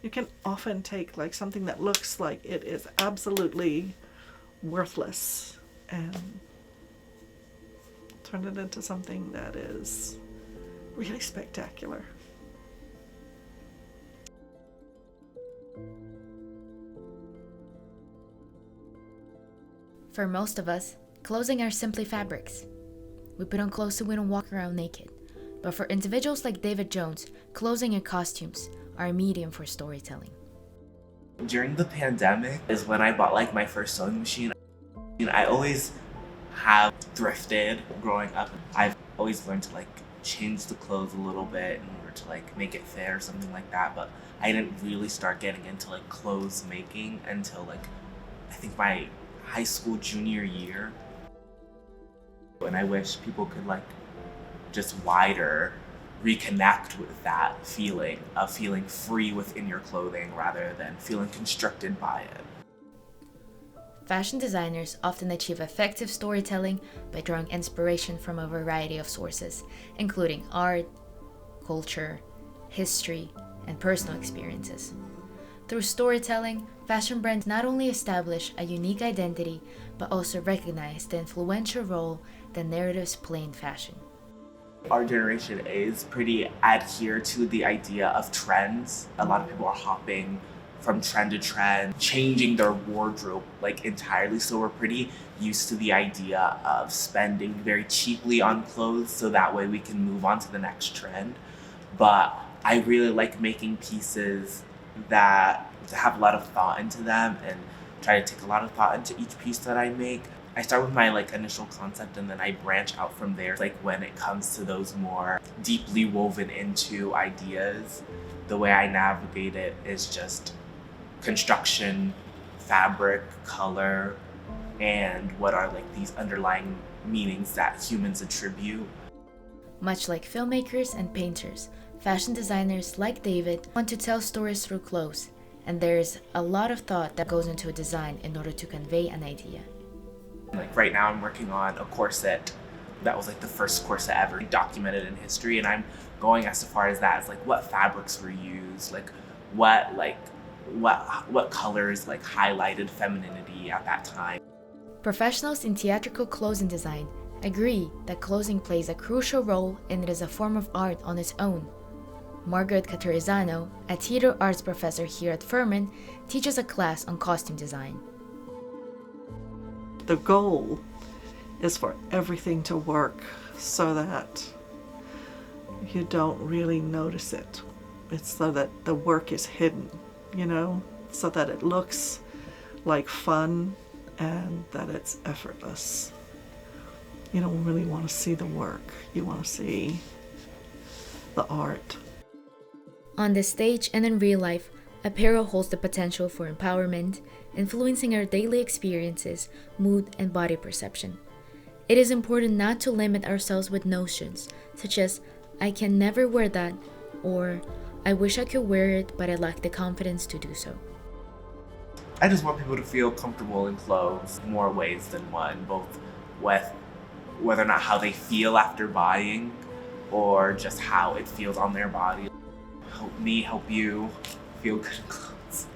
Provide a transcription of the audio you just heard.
You can often take like something that looks like it is absolutely worthless and turn it into something that is really spectacular. For most of us, clothing are simply fabrics. We put on clothes so we don't walk around naked. But for individuals like David Jones, clothing and costumes are a medium for storytelling. During the pandemic is when I bought like my first sewing machine. I always have thrifted growing up. I've always learned to like change the clothes a little bit in order to like make it fit or something like that. But I didn't really start getting into like clothes making until like I think my high school junior year. And I wish people could like just wider reconnect with that feeling of feeling free within your clothing rather than feeling constricted by it. Fashion designers often achieve effective storytelling by drawing inspiration from a variety of sources, including art, culture, history, and personal experiences. Through storytelling, fashion brands not only establish a unique identity, but also recognize the influential role that narratives play in fashion. Our generation is pretty adhere to the idea of trends. A lot of people are hopping from trend to trend, changing their wardrobe like entirely. So we're pretty used to the idea of spending very cheaply on clothes so that way we can move on to the next trend. But I really like making pieces that have a lot of thought into them and try to take a lot of thought into each piece that I make. I start with my like initial concept and then I branch out from there. Like when it comes to those more deeply woven into ideas, the way I navigate it is just construction, fabric, color, and what are like these underlying meanings that humans attribute. Much like filmmakers and painters, fashion designers like David want to tell stories through clothes, and there's a lot of thought that goes into a design in order to convey an idea. Like right now I'm working on a corset that was like the first corset ever documented in history, and I'm going as far as that as like what fabrics were used, like what colors like highlighted femininity at that time. Professionals in theatrical clothing design agree that clothing plays a crucial role and it is a form of art on its own. Margaret Catarizano, a theater arts professor here at Furman, teaches a class on costume design. The goal is for everything to work so that you don't really notice it. It's so that the work is hidden, so that it looks like fun and that it's effortless. You don't really want to see the work. You want to see the art. On the stage and in real life, apparel holds the potential for empowerment, influencing our daily experiences, mood, and body perception. It is important not to limit ourselves with notions such as, I can never wear that, or I wish I could wear it but I lack the confidence to do so. I just want people to feel comfortable in clothes more ways than one, both with whether or not how they feel after buying or just how it feels on their body. Help me help you feel good in clothes.